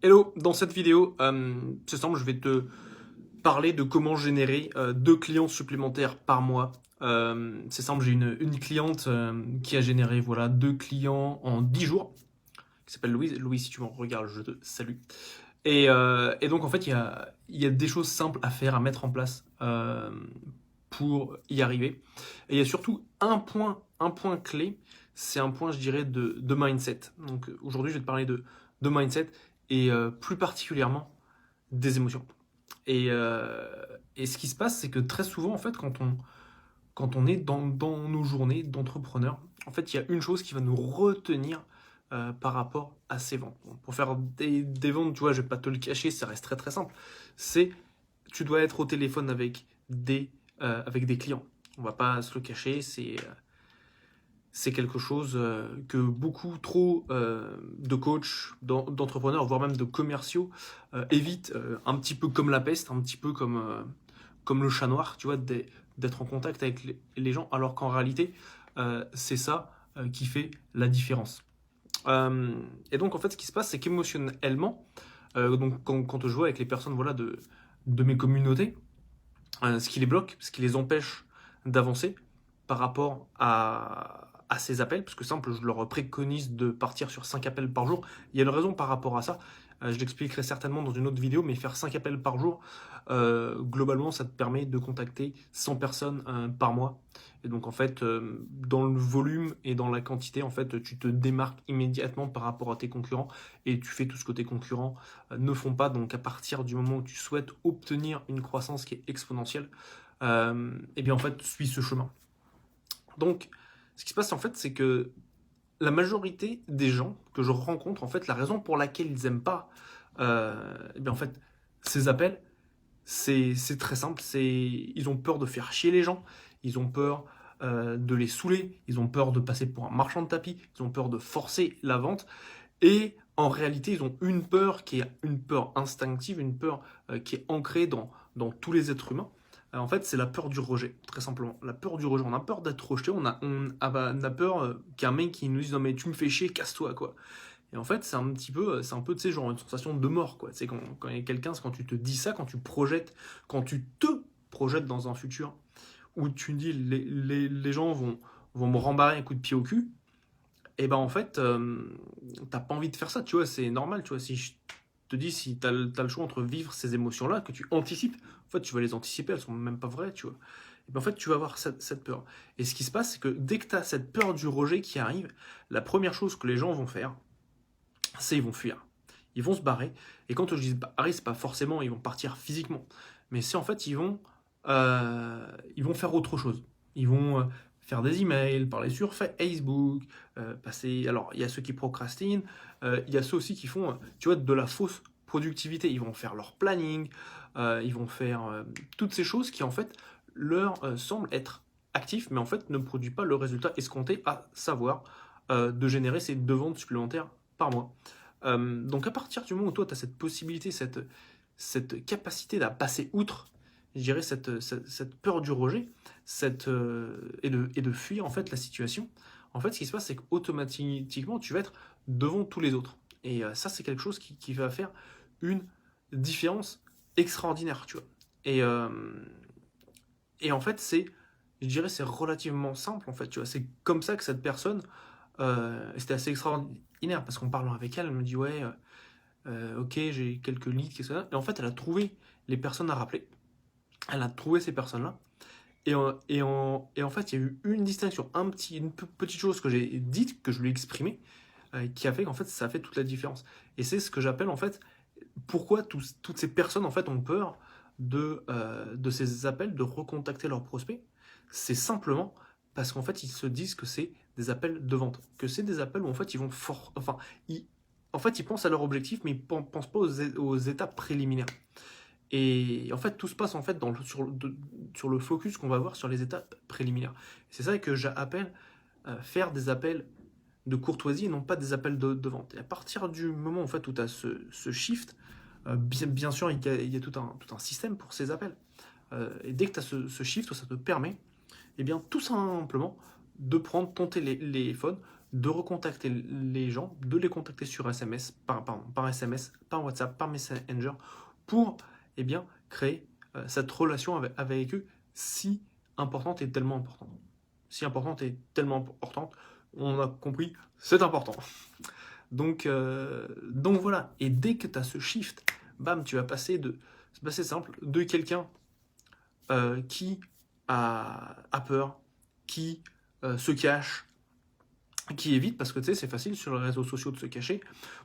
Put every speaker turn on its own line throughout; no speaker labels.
Hello, dans cette vidéo, c'est simple, je vais te parler de comment générer 2 clients supplémentaires par mois. C'est simple, j'ai une cliente qui a généré voilà, 2 clients en 10 jours, qui s'appelle Louise. Louise, si tu me regardes, je te salue. Et donc en fait, il y a des choses simples à faire, à mettre en place pour y arriver. Et il y a surtout un point clé, c'est un point, je dirais, de mindset. Donc aujourd'hui, je vais te parler de mindset et plus particulièrement des émotions. Et, euh, et ce qui se passe, c'est que très souvent, en fait, quand on est dans nos journées d'entrepreneur, en fait, il y a une chose qui va nous retenir par rapport à ces ventes. Bon, pour faire des ventes, tu vois, je vais pas te le cacher, ça reste très très simple. C'est, tu dois être au téléphone avec des clients. On va pas se le cacher, c'est quelque chose que beaucoup trop de coachs, d'entrepreneurs, voire même de commerciaux évitent un petit peu comme la peste, un petit peu comme le chat noir, tu vois, d'être en contact avec les gens, alors qu'en réalité, c'est ça qui fait la différence. Euh, et donc, en fait, ce qui se passe, c'est qu'émotionnellement, donc quand je vois avec les personnes voilà, de mes communautés, ce qui les bloque, ce qui les empêche d'avancer par rapport à ces appels, parce que simple, je leur préconise de partir sur 5 appels par jour. Il y a une raison par rapport à ça, je l'expliquerai certainement dans une autre vidéo, mais faire 5 appels par jour, globalement, ça te permet de contacter 100 personnes par mois. Et donc en fait, dans le volume et dans la quantité, en fait, tu te démarques immédiatement par rapport à tes concurrents et tu fais tout ce que tes concurrents ne font pas. Donc à partir du moment où tu souhaites obtenir une croissance qui est exponentielle, et bien en fait, suis ce chemin. Donc, ce qui se passe en fait, c'est que la majorité des gens que je rencontre, en fait, la raison pour laquelle ils n'aiment pas, et bien en fait, ces appels, c'est très simple. Ils ont peur de faire chier les gens, ils ont peur de les saouler, ils ont peur de passer pour un marchand de tapis, ils ont peur de forcer la vente. Et en réalité, ils ont une peur qui est une peur instinctive, une peur qui est ancrée dans tous les êtres humains. En fait, c'est la peur du rejet, très simplement. La peur du rejet. On a peur d'être rejeté, on a peur qu'un mec qui nous dise non mais tu me fais chier, casse-toi quoi. Et en fait, c'est un peu, tu sais, genre une sensation de mort quoi. C'est quand il y a quelqu'un, c'est quand tu te dis ça, quand tu te projettes dans un futur où tu dis les gens vont me rembarrer un coup de pied au cul, et ben en fait, t'as pas envie de faire ça, tu vois, c'est normal, tu vois. Si je te dis, si t'as le choix entre vivre ces émotions-là, que tu anticipes, en fait, tu vas les anticiper, elles sont même pas vraies, tu vois. Et ben en fait, tu vas avoir cette peur. Et ce qui se passe, c'est que dès que t'as cette peur du rejet qui arrive, la première chose que les gens vont faire, c'est ils vont fuir. Ils vont se barrer. Et quand je dis barrer, c'est pas forcément ils vont partir physiquement, mais c'est en fait ils vont faire autre chose. Ils vont faire des emails, parler sur Facebook, passer. Alors il y a ceux qui procrastinent, il y a ceux aussi qui font, tu vois, de la fausse productivité. Ils vont faire leur planning, ils vont faire toutes ces choses qui en fait leur semblent être actifs, mais en fait ne produisent pas le résultat escompté, à savoir de générer ces 2 ventes supplémentaires par mois. Donc à partir du moment où toi, tu as cette possibilité, cette capacité à passer outre, je dirais, cette peur du rejet et de fuir en fait la situation, en fait, ce qui se passe, c'est qu'automatiquement, tu vas être devant tous les autres. Et ça, c'est quelque chose qui va faire une différence extraordinaire, tu vois. Et, euh, et en fait, je dirais, c'est relativement simple, en fait, tu vois. C'est comme ça que cette personne, c'était assez extraordinaire, parce qu'en parlant avec elle, elle me dit, ouais, ok, j'ai quelques leads, qu'est-ce que ça. Et en fait, elle a trouvé les personnes à rappeler, elle a trouvé ces personnes-là, et en fait, il y a eu une distinction, une petite chose que j'ai dite, que je lui ai exprimée, qui a fait qu'en fait, ça a fait toute la différence. Et c'est ce que j'appelle, en fait, pourquoi toutes ces personnes, en fait, ont peur de ces appels, de recontacter leurs prospects. C'est simplement parce qu'en fait, ils se disent que c'est des appels de vente, que c'est des appels où, en fait, ils vont enfin, en fait, ils pensent à leur objectif, mais ils ne pensent pas aux étapes préliminaires. Et en fait, tout se passe en fait sur le focus qu'on va avoir sur les étapes préliminaires. C'est ça que j'appelle faire des appels de courtoisie et non pas des appels de vente. Et à partir du moment en fait, où tu as ce shift, bien sûr, il y a tout un système pour ces appels. Et dès que tu as ce shift, ça te permet, eh bien, tout simplement, de prendre ton téléphone, de recontacter les gens, de les contacter sur SMS, par SMS, par WhatsApp, par Messenger, pour eh bien, créer cette relation avec eux si importante et tellement importante. Si importante et tellement importante, on a compris, c'est important. Donc voilà, et dès que tu as ce shift, bam, tu vas passer de, c'est assez simple, de quelqu'un qui a peur, qui se cache, qui évite, parce que tu sais, c'est facile sur les réseaux sociaux de se cacher.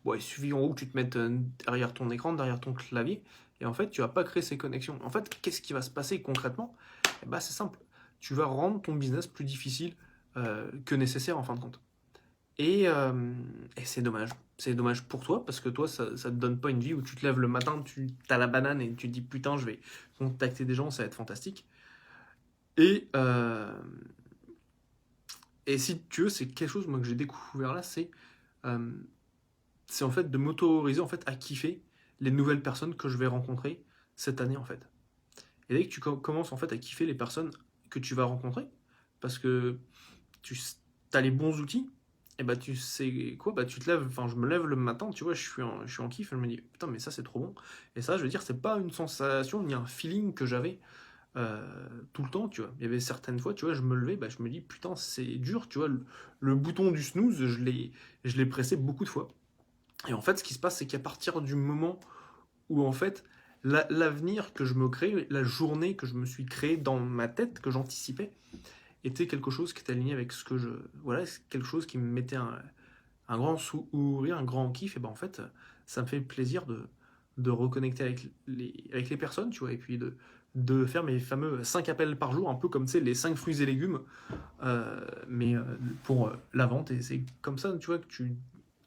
Bon, il suffit en haut que tu te mettes derrière ton écran, derrière ton clavier, et en fait, tu vas pas créer ces connexions. En fait, qu'est-ce qui va se passer concrètement? Eh ben, c'est simple. Tu vas rendre ton business plus difficile que nécessaire en fin de compte. Et c'est dommage. C'est dommage pour toi, parce que toi, ça te donne pas une vie où tu te lèves le matin, tu as la banane et tu te dis putain, je vais contacter des gens, ça va être fantastique. Et, euh, et si tu veux, c'est quelque chose moi, que j'ai découvert là, euh, c'est en fait de m'autoriser en fait à kiffer les nouvelles personnes que je vais rencontrer cette année en fait. Et dès que tu commences en fait à kiffer les personnes que tu vas rencontrer, parce que tu as les bons outils, et bah tu sais quoi, bah tu te lèves, enfin je me lève le matin, tu vois, je suis en kiff, je me dis putain mais ça c'est trop bon. Et ça je veux dire c'est pas une sensation ni un feeling que j'avais tout le temps, tu vois. Il y avait certaines fois, tu vois, je me levais, bah je me dis putain c'est dur, tu vois, le bouton du snooze, je l'ai pressé beaucoup de fois. Et en fait ce qui se passe c'est qu'à partir du moment où en fait l'avenir que je me crée, la journée que je me suis créée dans ma tête, que j'anticipais, était quelque chose qui était aligné avec ce que je... Voilà, c'est quelque chose qui me mettait un grand sourire, un grand kiff, et ben en fait, ça me fait plaisir de reconnecter avec les personnes, tu vois, et puis de faire mes fameux 5 appels par jour, un peu comme, tu sais, les 5 fruits et légumes, mais pour la vente, et c'est comme ça, tu vois, que tu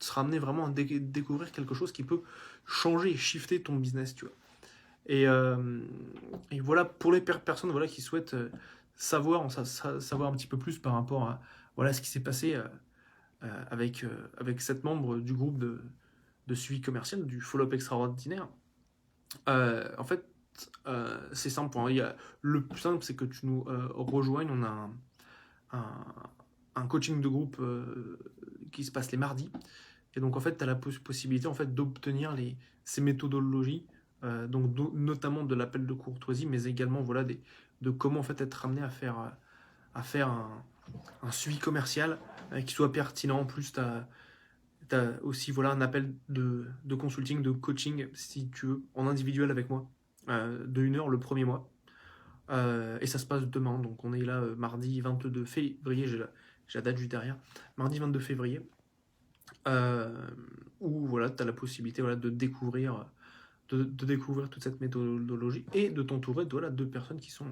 seras amené vraiment à découvrir quelque chose qui peut changer et shifter ton business, tu vois. Et, euh, et voilà, pour les personnes voilà, qui souhaitent savoir un petit peu plus par rapport à voilà, ce qui s'est passé avec 7 membres du groupe de suivi commercial, du follow-up extraordinaire, en fait, c'est simple. Hein. Le plus simple, c'est que tu nous rejoignes. On a un, un coaching de groupe qui se passe les mardis. Et donc, en fait, tu as la possibilité en fait, d'obtenir ces méthodologies, donc notamment de l'appel de courtoisie, mais également voilà, de comment en fait, être amené à faire un suivi commercial qui soit pertinent. En plus, tu as aussi voilà, un appel de consulting, de coaching, si tu veux, en individuel avec moi, de 1 heure le premier mois. Et ça se passe demain, donc on est là mardi 22 février, j'ai la date juste derrière, mardi 22 février, euh, où voilà, tu as la possibilité voilà, de découvrir toute cette méthodologie et de t'entourer de, voilà, de personnes qui sont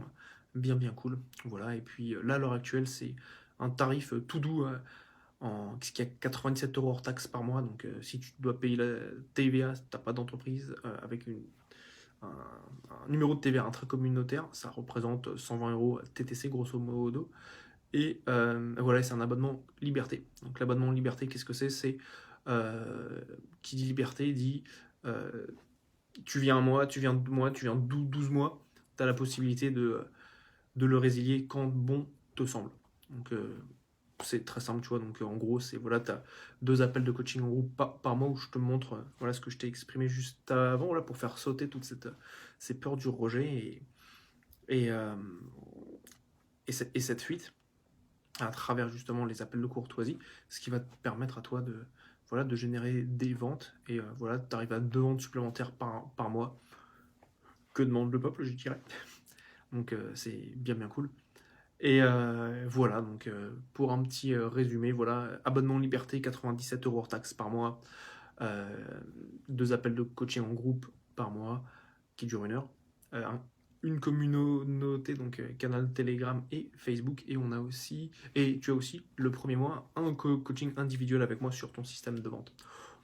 bien bien cool. Voilà, et puis là, à l'heure actuelle, c'est un tarif tout doux qui a 97 euros hors taxe par mois. Donc si tu dois payer la TVA, si tu n'as pas d'entreprise, avec un, un numéro de TVA intracommunautaire, ça représente 120 euros TTC grosso modo. Et voilà, c'est un abonnement liberté. Donc l'abonnement liberté, qu'est-ce que c'est? C'est qui dit liberté dit euh, tu viens un mois, tu viens 2 mois, tu viens 12 mois, tu as la possibilité de le résilier quand bon te semble. Donc c'est très simple, tu vois. Donc en gros, c'est voilà, tu as 2 appels de coaching en groupe par mois où je te montre voilà ce que je t'ai exprimé juste avant là, pour faire sauter toutes ces peurs du rejet et, euh, et cette fuite à travers justement les appels de courtoisie, ce qui va te permettre à toi voilà, de générer des ventes et voilà, tu arrives à 2 ventes supplémentaires par mois. Que demande le peuple, je dirais. Donc c'est bien bien cool. Et voilà, donc pour un petit résumé, voilà, abonnement liberté, 97 euros hors taxe par mois, euh, 2 appels de coaching en groupe par mois qui durent 1 heure, une communauté, donc canal Telegram et Facebook, et tu as aussi le premier mois un coaching individuel avec moi sur ton système de vente.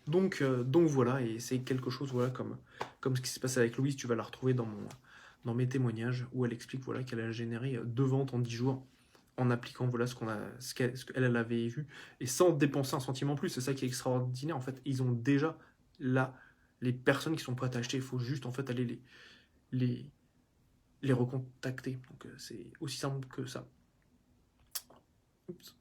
Donc voilà, et c'est quelque chose voilà comme ce qui s'est passé avec Louise, tu vas la retrouver dans mes témoignages où elle explique voilà qu'elle a généré 2 ventes en 10 jours en appliquant voilà ce qu'elle avait vu et sans dépenser un centime en plus. C'est ça qui est extraordinaire en fait. Ils ont déjà là les personnes qui sont prêtes à acheter. Il faut juste en fait aller les, les recontacter. Donc c'est aussi simple que ça. Oups.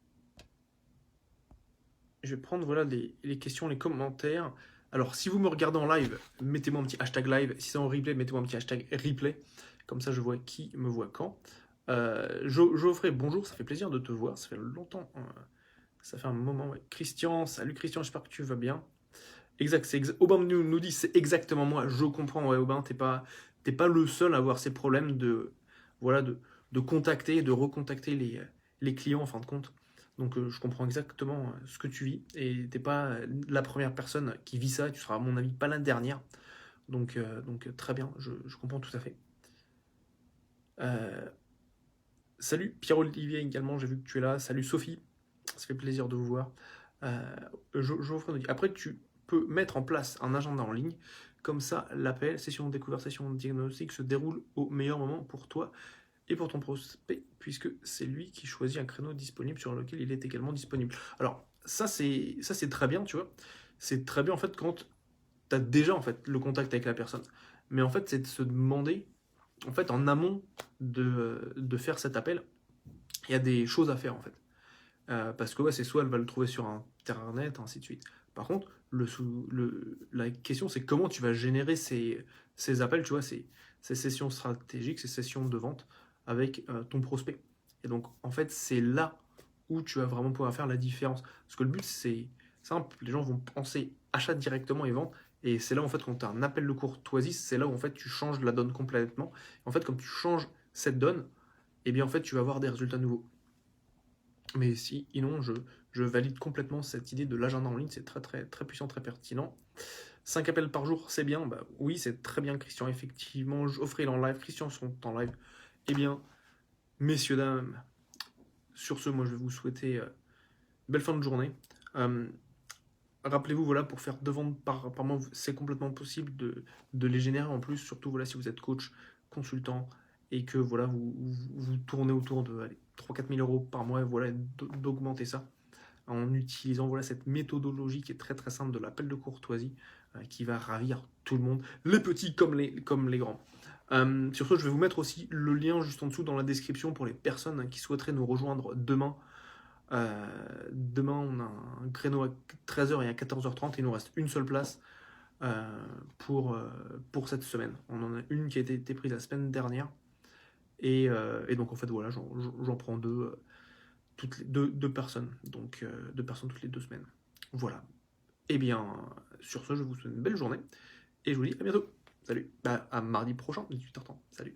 je vais prendre voilà, les questions, les commentaires. Alors, si vous me regardez en live, mettez-moi un petit hashtag live. Si c'est en replay, mettez-moi un petit hashtag replay. Comme ça, je vois qui me voit quand. Geoffrey, bonjour, ça fait plaisir de te voir. Ça fait longtemps, ça fait un moment. Ouais. Christian, salut Christian, j'espère que tu vas bien. Exact, Aubin nous dit c'est exactement moi. Je comprends, ouais, Aubin, t'es pas le seul à avoir ces problèmes voilà, de contacter, de recontacter les clients en fin de compte. Donc je comprends exactement ce que tu vis et t'es pas la première personne qui vit ça. Tu seras à mon avis pas la dernière. Donc très bien, je comprends tout à fait. Euh, Salut Pierre-Olivier également, j'ai vu que tu es là. Salut Sophie, ça fait plaisir de vous voir. Geoffrey nous dit, après tu peux mettre en place un agenda en ligne, comme ça l'appel, session de découverte, session de diagnostic se déroule au meilleur moment pour toi et pour ton prospect, puisque c'est lui qui choisit un créneau disponible sur lequel il est également disponible. Alors ça c'est très bien, tu vois. C'est très bien en fait quand tu as déjà en fait le contact avec la personne. Mais en fait c'est de se demander en fait en amont de faire cet appel, il y a des choses à faire en fait. Parce que ouais, c'est soit elle va le trouver sur internet, ainsi de suite. Par contre, la question c'est comment tu vas générer ces appels, tu vois, ces sessions stratégiques, ces sessions de vente avec ton prospect. Et donc en fait, c'est là où tu vas vraiment pouvoir faire la différence. Parce que le but c'est simple, les gens vont penser achat directement et vente. Et c'est là en fait quand tu as un appel de courtoisie, c'est là où en fait tu changes la donne complètement. En fait, comme tu changes cette donne, et bien en fait tu vas avoir des résultats nouveaux. Mais sinon, je valide complètement cette idée de l'agenda en ligne, c'est très, très, très puissant, très pertinent. 5 appels par jour, c'est bien. Bah, oui, c'est très bien, Christian. Effectivement, Geoffrey est en live, Christian sont en live. Eh bien, messieurs, dames, sur ce, moi, je vais vous souhaiter belle fin de journée. Euh, Rappelez-vous, voilà, pour faire 2 ventes par mois, c'est complètement possible de les générer en plus, surtout voilà, si vous êtes coach, consultant, et que voilà, vous tournez autour de 3-4 000 euros par mois, voilà, d'augmenter ça en utilisant voilà, cette méthodologie qui est très très simple de l'appel de courtoisie qui va ravir tout le monde, les petits comme les grands. Sur ce, je vais vous mettre aussi le lien juste en dessous dans la description pour les personnes qui souhaiteraient nous rejoindre demain. Demain, on a un créneau à 13h et à 14h30. Il nous reste une seule place pour cette semaine. On en a une qui a été prise la semaine dernière. Et donc, en fait, voilà, j'en prends toutes les deux personnes. Donc, 2 personnes toutes les 2 semaines. Voilà. Et bien, sur ce, je vous souhaite une belle journée. Et je vous dis à bientôt. Salut. Bah, à mardi prochain, 18h30. Salut.